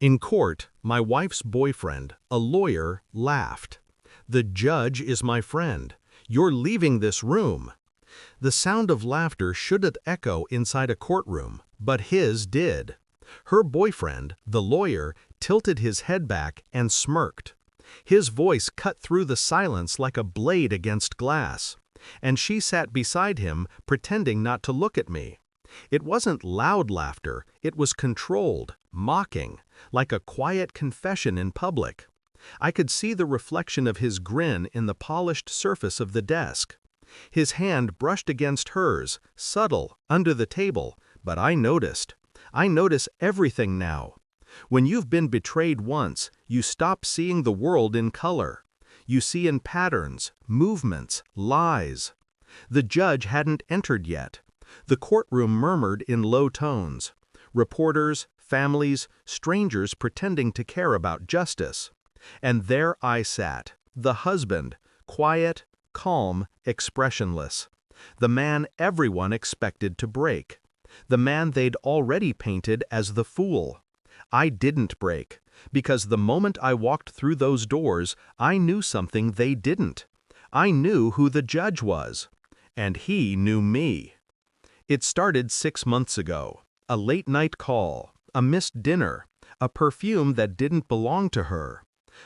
In court, my wife's boyfriend, a lawyer, laughed. "The judge is my friend. You're leaving this room." The sound of laughter shouldn't echo inside a courtroom, but his did. Her boyfriend, the lawyer, tilted his head back and smirked. His voice cut through the silence like a blade against glass. And she sat beside him, pretending not to look at me. It wasn't loud laughter, it was controlled, mocking, like a quiet confession in public. I could see the reflection of his grin in the polished surface of the desk. His hand brushed against hers, subtle, under the table, but I noticed. I notice everything now. When you've been betrayed once, you stop seeing the world in color. You see in patterns, movements, lies. The judge hadn't entered yet. The courtroom murmured in low tones. Reporters, families, strangers pretending to care about justice. And there I sat, the husband, quiet, calm, expressionless. The man everyone expected to break. The man they'd already painted as the fool. I didn't break, because the moment I walked through those doors, I knew something they didn't. I knew who the judge was. And he knew me. It started 6 months ago. A late-night call, a missed dinner, a perfume that didn't belong to her.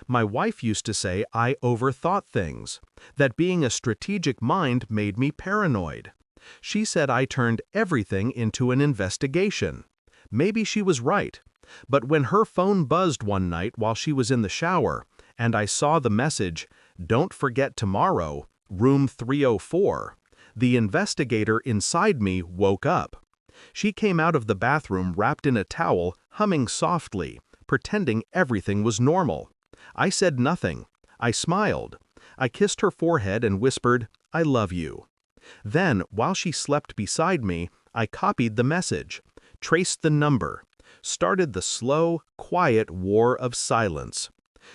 My wife used to say I overthought things, that being a strategic mind made me paranoid. She said I turned everything into an investigation. Maybe she was right. But when her phone buzzed one night while she was in the shower, and I saw the message, "Don't forget tomorrow, room 304, the investigator inside me woke up. She came out of the bathroom wrapped in a towel, humming softly, pretending everything was normal. I said nothing. I smiled. I kissed her forehead and whispered, "I love you." Then, while she slept beside me, I copied the message, traced the number, started the slow, quiet war of silence.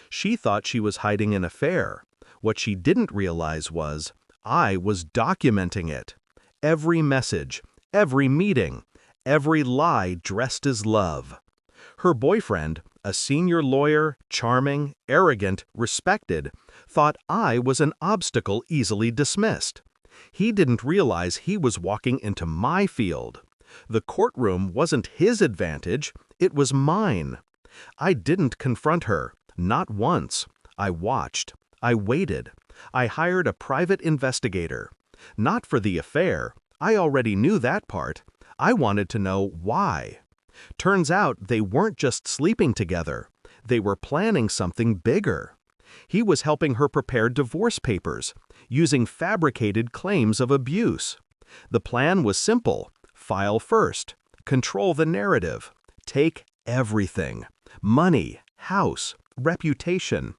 She thought she was hiding an affair. What she didn't realize was, I was documenting it. Every message, every meeting, every lie dressed as love. Her boyfriend, a senior lawyer, charming, arrogant, respected, thought I was an obstacle easily dismissed. He didn't realize he was walking into my field. The courtroom wasn't his advantage, it was mine. I didn't confront her, not once. I watched. I waited. I hired a private investigator. Not for the affair. I already knew that part. I wanted to know why. Turns out they weren't just sleeping together. They were planning something bigger. He was helping her prepare divorce papers, using fabricated claims of abuse. The plan was simple. File first. Control the narrative. Take everything. Money, house, reputation.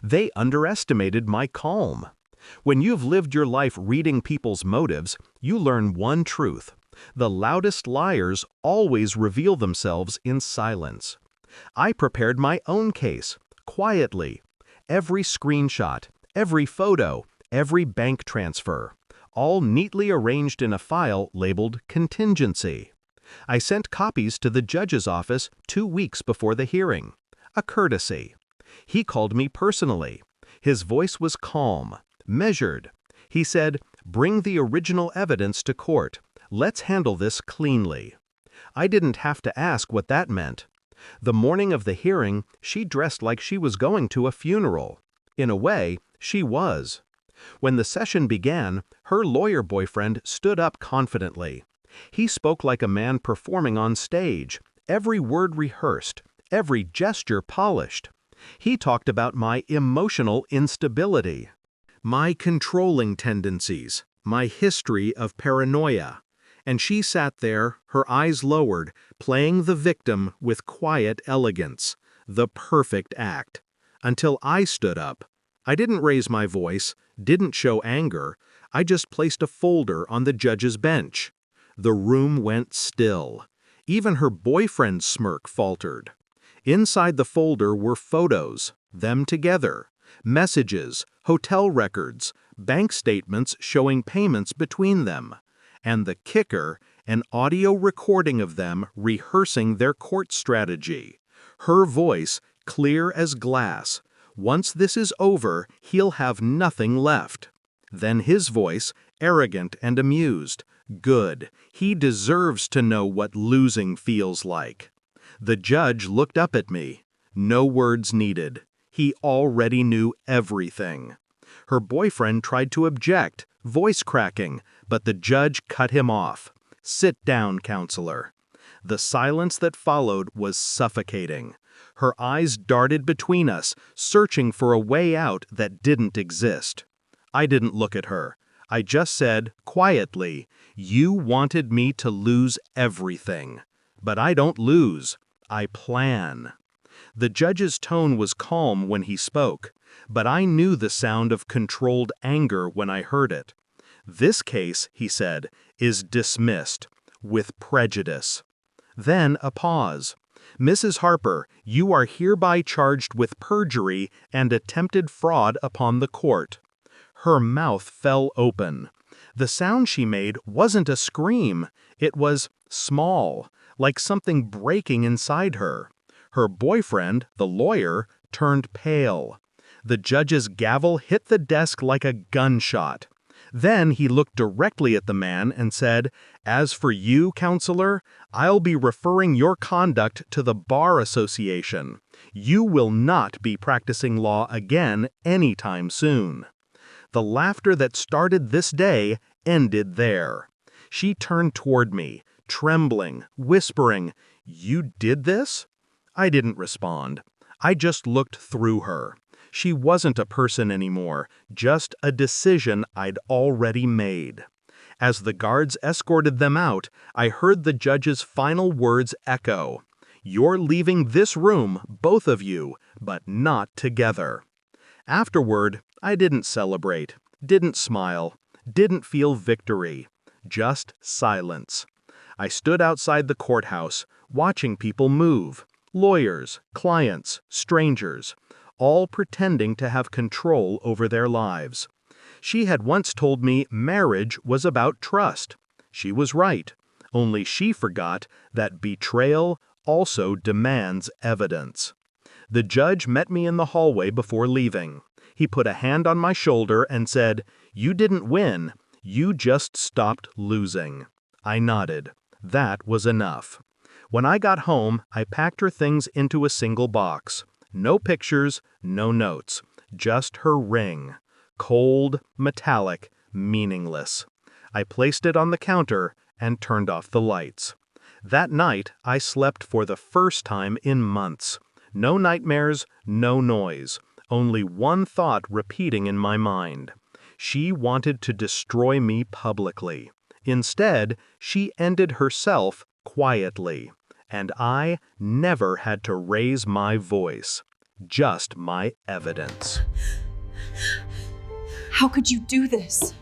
They underestimated my calm. When you've lived your life reading people's motives, you learn one truth. The loudest liars always reveal themselves in silence. I prepared my own case, quietly. Every screenshot, every photo, every bank transfer, all neatly arranged in a file labeled contingency. I sent copies to the judge's office 2 weeks before the hearing. A courtesy. He called me personally. His voice was calm, measured. He said, "Bring the original evidence to court. Let's handle this cleanly." I didn't have to ask what that meant. The morning of the hearing, she dressed like she was going to a funeral. In a way, she was. When the session began, her lawyer boyfriend stood up confidently. He spoke like a man performing on stage, every word rehearsed, every gesture polished. He talked about my emotional instability, my controlling tendencies, my history of paranoia. And she sat there, her eyes lowered, playing the victim with quiet elegance, the perfect act. Until I stood up. I didn't raise my voice, didn't show anger. I just placed a folder on the judge's bench. The room went still. Even her boyfriend's smirk faltered. Inside the folder were photos, them together, messages, hotel records, bank statements showing payments between them. And the kicker, an audio recording of them rehearsing their court strategy. Her voice, clear as glass. Once this is over, he'll have nothing left. Then his voice, arrogant and amused. Good. He deserves to know what losing feels like. The judge looked up at me. No words needed. He already knew everything. Her boyfriend tried to object, voice cracking, but the judge cut him off. Sit down, counselor. The silence that followed was suffocating. Her eyes darted between us, searching for a way out that didn't exist. I didn't look at her. I just said, quietly, "You wanted me to lose everything. But I don't lose. I plan." The judge's tone was calm when he spoke, but I knew the sound of controlled anger when I heard it. "This case," he said, "is dismissed, with prejudice." Then a pause. "Mrs. Harper, you are hereby charged with perjury and attempted fraud upon the court." Her mouth fell open. The sound she made wasn't a scream. It was small, like something breaking inside her. Her boyfriend, the lawyer, turned pale. The judge's gavel hit the desk like a gunshot. Then he looked directly at the man and said, "As for you, counselor, I'll be referring your conduct to the Bar Association. You will not be practicing law again anytime soon." The laughter that started this day ended there. She turned toward me, trembling, whispering, "You did this?" I didn't respond. I just looked through her. She wasn't a person anymore, just a decision I'd already made. As the guards escorted them out, I heard the judge's final words echo. "You're leaving this room, both of you, but not together." Afterward, I didn't celebrate, didn't smile, didn't feel victory, just silence. I stood outside the courthouse, watching people move, lawyers, clients, strangers, all pretending to have control over their lives. She had once told me marriage was about trust. She was right, only she forgot that betrayal also demands evidence. The judge met me in the hallway before leaving. He put a hand on my shoulder and said, "You didn't win, you just stopped losing." I nodded. That was enough. When I got home, I packed her things into a single box. No pictures, no notes, just her ring. Cold, metallic, meaningless. I placed it on the counter and turned off the lights. That night, I slept for the first time in months. No nightmares, no noise. Only one thought repeating in my mind. She wanted to destroy me publicly. Instead, she ended herself quietly. And I never had to raise my voice. Just my evidence. How could you do this?